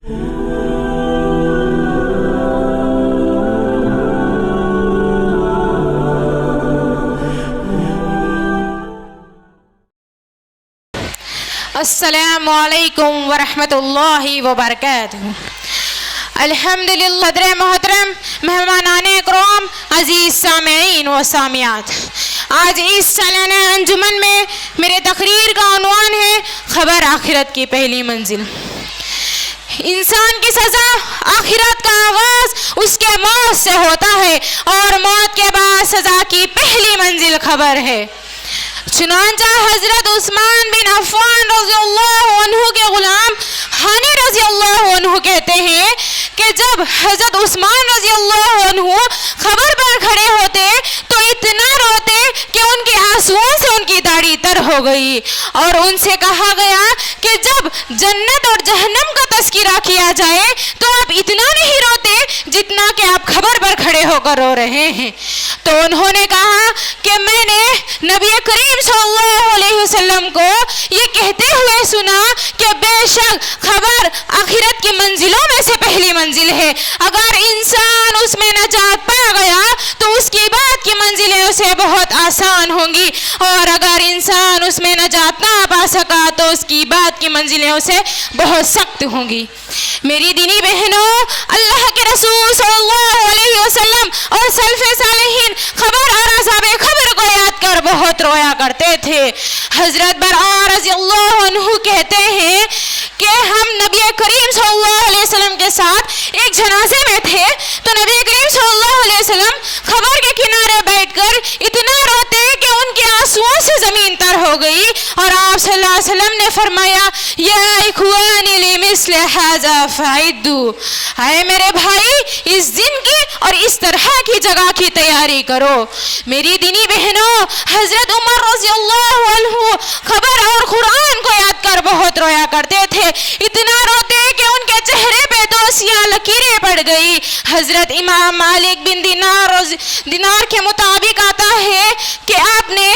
السلام علیکم ورحمۃ اللہ وبرکاتہ۔ الحمدللہ۔ حضرت محترم مہمانان اکرام، عزیز سامعین و سامعات، آج اس سالانہ انجمن میں میرے تقریر کا عنوان ہے خبر آخرت کی پہلی منزل۔ انسان کی سزا، آخرت کا آغاز اس کے موت سے ہوتا ہے اور موت کے بعد سزا کی پہلی منزل خبر ہے۔ چنانچہ حضرت عثمان بن عفان رضی اللہ عنہ کے غلام ہانی رضی اللہ عنہ کہتے ہیں کہ جب حضرت عثمان رضی اللہ عنہ خبر پر کھڑے ہوتے تو اتنا روتے کہ ان کے آنسوؤں سے ان کی داڑھی تر ہو گئی، اور ان سے کہا گیا کہ جب جنت اور جہنم کا تذکرہ کیا جائے تو آپ اتنا نہیں روتے جتنا کہ آپ خبر پر کھڑے ہو کر رو رہے ہیں۔ تو انہوں نے کہا کہ میں نے نبی کریم صلی اللہ علیہ وسلم کو یہ کہتے ہوئے سنا کہ بے شک خبر آخرت کی منزلوں میں سے پہلی منزل ہے، اگر انسان اس میں نجات پا گیا تو اس کی بعد کی منزلیں اسے بہت آسان ہوں گی، اور اگر انسان اس میں نجات نہ پا سکا تو اس کی بعد کی منزلیں اسے بہت سخت ہوں گی۔ میری دینی بہنوں، اللہ کے رسول صلی اللہ علیہ وسلم اور سلف صالحین خبر اور عذاب خبر کو یاد کر بہت رویا کرتے تھے۔ حضرت براء رضی اللہ عنہ کہتے ہیں کہ ہم نبی کریم صلی اللہ علیہ وسلم کے ساتھ ایک جنازے میں تھے، تو نبی کریم صلی اللہ علیہ وسلم خبر کے کنارے بیٹھ کر اتنا روتے کہ ان کے آنسوؤں سے زمین تر ہو گئی، اور آپ صلی اللہ علیہ وسلم نے فرمایا یا اخوانی لمثل ھذا فعدوا، اے میرے بھائی اس دن کی اور اس طرح کی جگہ کی تیاری کرو۔ میری دینی بہنوں، حضرت عمر رضی اللہ عنہ خبر اور قرآن کو یاد کر بہت رویا کرتے تھے، اتنا روتے کہ ان کے چہرے پہ تو سیاہ لکیریں پڑ گئی۔ حضرت امام مالک بن دینار کے مطابق آتا ہے کہ آپ نے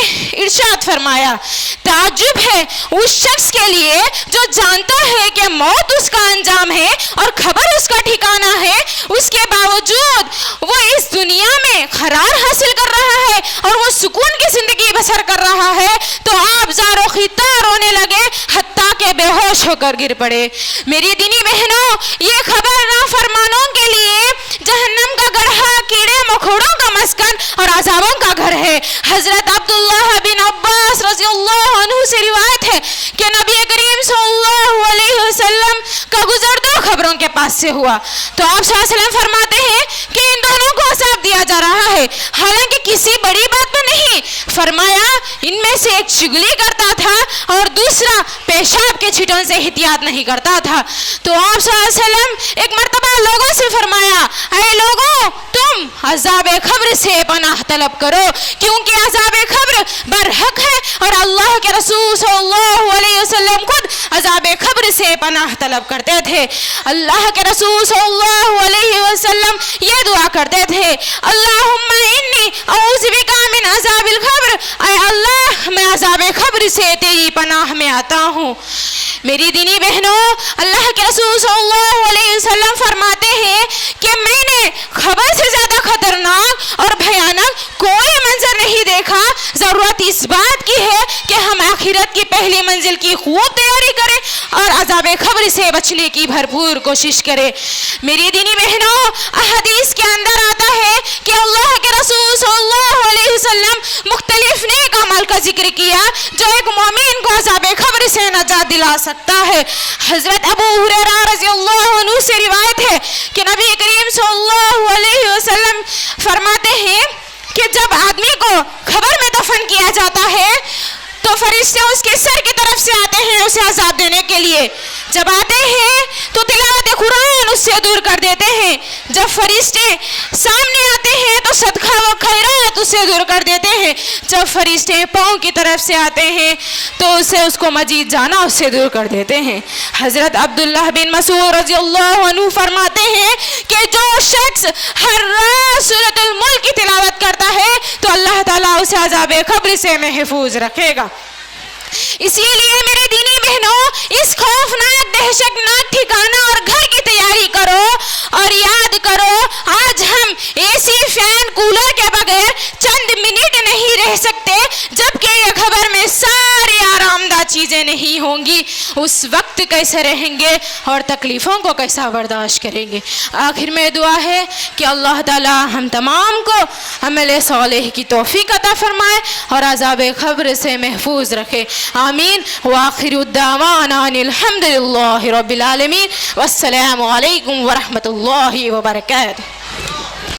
ارشاد فرمایا تعجب ہے اس شخص کے لیے جو جانتا ہے کہ موت اس کا انجام ہے اور خبر اس کا ٹھکانہ ہے، اس کے باوجود وہ اس دنیا میں قرار حاصل کر رہا ہے اور وہ سکون کی زندگی بسر کر رہا ہے، تو آپ زار و خطہ رونے لگے حتیٰ کہ بے ہوش ہو کر گر پڑے۔ میری دینی بہنوں، یہ خبر نافرمانوں کے لیے جہنم کا گڑھا، کیڑے مکوڑوں کا مسکن اور عذابوں کا گھر ہے۔ حضرت عبداللہ بن عباس رضی اللہ عنہ سے روایت ہے کہ نبی کریم صلی اللہ علیہ وسلم کا گزر دو خبروں کے پاس سے ہوا، تو آپ صلی اللہ علیہ وسلم فرماتے ہیں کہ ان دونوں کو عذاب دیا جا رہا ہے، حالانکہ کسی بڑی بات میں نہیں۔ فرمایا ان میں سے ایک چگلی کرتا تھا اور دوسرا پیشاب کے چھٹوں سے احتیاط نہیں کرتا تھا۔ تو آپ صلی اللہ علیہ وسلم ایک مرتبہ لوگوں سے فرمایا اے لوگوں، تم عذاب قبر سے پناہ طلب کرو، کیونکہ عذاب قبر برحق ہے، اور اللہ کے رسول صلی اللہ علیہ وسلم خود عذاب قبر سے پناہ طلب کرتے تھے۔ اللہ کے رسول صلی اللہ علیہ وسلم یہ دعا کرتے تھے اللہم انی اعوذ بک من عذاب القبر، اے اللہ میں عذاب قبر سے تیری پناہ میں آتا ہوں۔ میری دینی بہنوں، اللہ کے رسول صلی اللہ علیہ وسلم فرماتے ہیں کہ میں نے خبر سے زیادہ خطرناک اور بھیانک کوئی منظر نہیں دیکھا۔ ضرورت اس بات کی ہے کہ ہم آخرت کی پہلی منزل کی خوب تیاری کریں اور عذاب قبر سے بچنے کی بھرپور کوشش کریں۔ میری دینی بہنوں، احادیث کے اندر آتا ہے کہ اللہ کے رسول صلی اللہ علیہ وسلم مختلف نیک اعمال کا ذکر کیا جو ایک مومن کو عذاب قبر سے نجات دلا سکتا ہے۔ حضرت ابو ہریرہ رضی اللہ عنہ سے روایت ہے کہ نبی کریم صلی اللہ علیہ وسلم فرماتے ہیں کہ جب آدمی کو قبر میں دفن کیا جاتا ہے تو فرشتے اس کے سر کی طرف سے آتے ہیں اسے عذاب دینے کے لیے۔ جب آتے ہیں تو تلاوت قرآن اس سے دور کر دیتے ہیں، جب فرشتے سامنے آتے ہیں تو صدقہ و خیرات اس سے دور کر دیتے ہیں، جب فرشتے پاؤں کی طرف سے آتے ہیں تو اسے اس کو مزید جانا اس سے دور کر دیتے ہیں۔ حضرت عبداللہ بن مسعود رضی اللہ عنہ فرماتے ہیں کہ جو شخص ہر رات سورۃ الملک کی تلاوت کرتا ہے تو اللہ تعالیٰ اسے عذاب قبر سے محفوظ رکھے گا۔ اسی لیے میرے دینی بہنوں، اس خوفناک دہشتناک ٹھکانہ اور گھر کی رہ سکتے جب کہ یہ قبر میں ساری آرام دہ چیزیں نہیں ہوں گی، اس وقت کیسے رہیں گے اور تکلیفوں کو کیسا برداشت کریں گے۔ آخر میں دعا ہے کہ اللہ تعالی ہم تمام کو عمل صالح کی توفیق عطا فرمائے اور عذاب قبر سے محفوظ رکھے، آمین۔ وآخر الدعوانا ان الحمد للہ رب العالمین، والسلام علیکم ورحمۃ اللہ وبرکاتہ۔